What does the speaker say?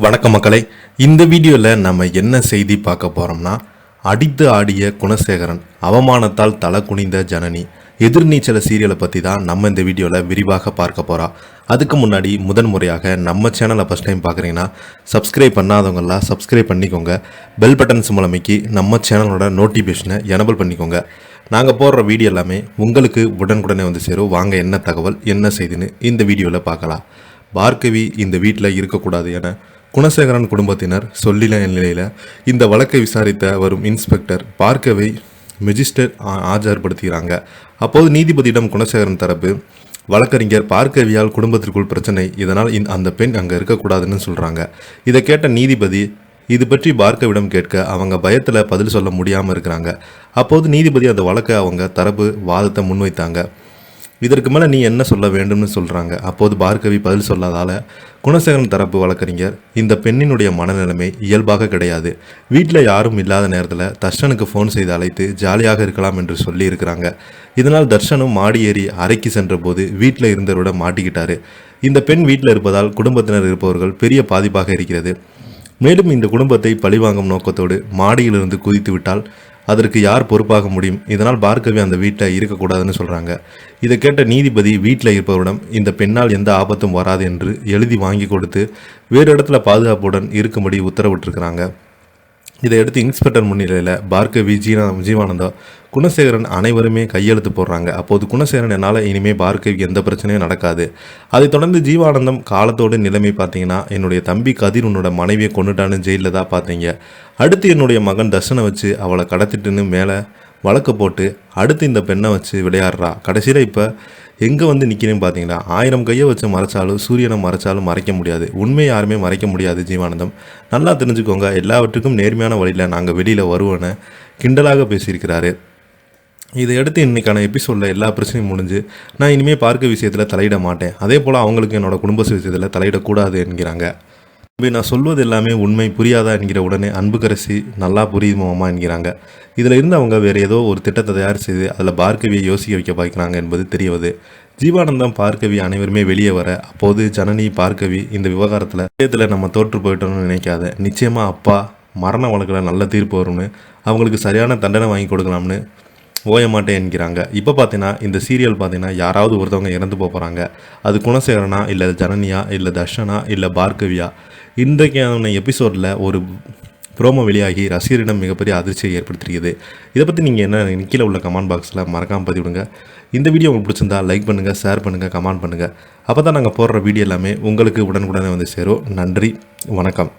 வணக்கம் மக்களே. இந்த வீடியோவில் நம்ம என்ன செய்தி பார்க்க போகிறோம்னா, அடித்து ஆடிய குணசேகரன், அவமானத்தால் தலை குனிந்த ஜனனி, எதிர்நீச்சல் சீரியலை பற்றி தான் நம்ம இந்த வீடியோவில் விரிவாக பார்க்க போகிறோம். அதுக்கு முன்னாடி முதன்முறையாக நம்ம சேனலை ஃபஸ்ட் டைம் பார்க்குறீங்கன்னா சப்ஸ்கிரைப் பண்ணாதவங்களாம் சப்ஸ்கிரைப் பண்ணிக்கோங்க. பெல் பட்டன்ஸ் மூலமைக்கு நம்ம சேனலோட நோட்டிஃபிகேஷனை எனபிள் பண்ணிக்கோங்க. நாங்கள் போடுற வீடியோ எல்லாமே உங்களுக்கு உடனுக்குடனே வந்து சேரும். வாங்க என்ன தகவல் என்ன செய்தின்னு இந்த வீடியோவில் பார்க்கலாம். பார்கவி இந்த வீட்டில் இருக்கக்கூடாது என குணசேகரன் குடும்பத்தினர் சொல்லின நிலையில் இந்த வழக்கை விசாரித்த வரும் இன்ஸ்பெக்டர் பார்கவை மெஜிஸ்ட்ரேட் ஆஜர்படுத்துகிறாங்க. அப்போது நீதிபதியிடம் குணசேகரன் தரப்பு வழக்கறிஞர் பார்கவியால் குடும்பத்திற்குள் பிரச்சனை, இதனால் அந்த பெண் அங்கே இருக்கக்கூடாதுன்னு சொல்கிறாங்க. இதை கேட்ட நீதிபதி இது பற்றி பார்கவிடம் கேட்க அவங்க பயத்தில் பதில் சொல்ல முடியாமல் இருக்கிறாங்க. அப்போது நீதிபதி அந்த வழக்கை அவங்க தரப்பு வாதத்தை முன்வைத்தாங்க. இதற்கு மேலே நீ என்ன சொல்ல வேண்டும்னு சொல்கிறாங்க. அப்போது பார்கவி பதில் சொல்லாதால குணசேகரன் தரப்பு வழக்கறிஞர் இந்த பெண்ணினுடைய மனநிலைமை இயல்பாக கிடையாது, வீட்டில் யாரும் இல்லாத நேரத்தில் தர்ஷனுக்கு ஃபோன் செய்து அழைத்து ஜாலியாக இருக்கலாம் என்று சொல்லி இருக்கிறாங்க. இதனால் தர்ஷனும் மாடி ஏறி அறைக்கு சென்ற போது வீட்டில் இருந்தவரோட மாட்டிக்கிட்டாரு. இந்த பெண் வீட்டில் இருப்பதால் குடும்பத்தினர் இருப்பவர்கள் பெரிய பாதிப்பாக இருக்கிறது. மேலும் இந்த குடும்பத்தை பழிவாங்கும் நோக்கத்தோடு மாடியிலிருந்து குதித்து விட்டால் அதற்கு யார் பொறுப்பாக முடியும்? இதனால் பார்கவி அந்த வீட்டில் இருக்கக்கூடாதுன்னு சொல்கிறாங்க. இதை கேட்ட நீதிபதி வீட்டில் இருப்பவரிடம் இந்த பெண்ணால் எந்த ஆபத்தும் வராது என்று எழுதி வாங்கி கொடுத்து வேறு இடத்துல பாதுகாப்புடன் இருக்கும்படி உத்தரவிட்டிருக்கிறாங்க. இதையடுத்து இன்ஸ்பெக்டர் முன்னிலையில் பார்கவி, ஜீவானந்தா, குணசேகரன் அனைவருமே கையெழுத்து போடுறாங்க. அப்போது குணசேகரன் என்னால் இனிமேல் பார்கவி எந்த பிரச்சனையும் நடக்காது. அதைத் தொடர்ந்து ஜீவானந்தம் காலத்தோடு நிலைமை பார்த்தீங்கன்னா, என்னுடைய தம்பி கதிர் உன்னோட மனைவியை கொண்டுட்டான்னு ஜெயிலில் தான் பார்த்தீங்க, அடுத்து என்னுடைய மகன் தர்ஷனை வச்சு அவளை கடத்திட்டுன்னு மேலே வழக்கு போட்டு அடுத்து இந்த பெண்ணை வச்சு விளையாடுறா. கடைசியில் இப்போ எங்கே வந்து நிற்கிறேன்னு பார்த்தீங்கன்னா, 1000 கையை வச்சு மறைச்சாலும் சூரியனை மறைச்சாலும் மறைக்க முடியாது, உண்மையை யாருமே மறைக்க முடியாது. ஜீவானந்தம் நல்லா தெரிஞ்சுக்கோங்க, எல்லாவற்றுக்கும் நேர்மையான வழியில் நாங்கள் வெளியில் வருவோன்னு கிண்டலாக பேசியிருக்கிறாரு. இதையடுத்து இன்றைக்கான எபிசோடில் எல்லா பிரச்சனையும் முடிஞ்சு நான் இனிமேல் பார்க்க விஷயத்தில் தலையிட மாட்டேன், அதே போல் அவங்களுக்கு என்னோடய குடும்ப விஷயத்தில் தலையிடக்கூடாது என்கிறாங்க. நான் சொல்வது எல்லாமே உண்மை, புரியாதா என்கிற உடனே அன்புக்கரசி நல்லா புரியுமாமா என்கிறாங்க. இதில் இருந்து அவங்க வேறு ஏதோ ஒரு திட்டத்தை தயார் செய்து அதில் பார்கவியை யோசிக்க வைக்க பார்க்குறாங்க என்பது தெரியவது. ஜீவானந்தம், பார்கவி அனைவருமே வெளியே வர அப்போது ஜனனி பார்கவி இந்த விஷயத்தில் நம்ம தோற்று போயிட்டோம்னு நினைக்காத, நிச்சயமாக அப்பா மரண வழக்கில் நல்ல தீர்ப்பு வரும்னு அவங்களுக்கு சரியான தண்டனை வாங்கி கொடுக்கலாம்னு ஓய மாட்டேன் என்கிறாங்க. இப்போ பார்த்தீங்கன்னா இந்த சீரியல் பார்த்தீங்கன்னா யாராவது ஒருத்தவங்க இறந்து போகிறாங்க. அது குணசேகரனா இல்லை ஜனனியா இல்லை தர்ஷனா இல்லை பார்கவியா? இன்றைக்கான எபிசோடில் ஒரு ப்ரோமோ வெளியாகி ரசிகரிடம் மிகப்பெரிய அதிர்ச்சியை ஏற்படுத்தியிருக்குது. இதை பற்றி நீங்கள் என்ன கீழே உள்ள கமெண்ட் பாக்ஸில் மறக்காமல் பதிவிடுங்க. இந்த வீடியோ உங்களுக்கு பிடிச்சிருந்தா லைக் பண்ணுங்கள், ஷேர் பண்ணுங்கள், கமெண்ட் பண்ணுங்கள். அப்போ தான் நாங்கள் போடுற வீடியோ எல்லாமே உங்களுக்கு உடனுக்குடனே வந்து சேரும். நன்றி, வணக்கம்.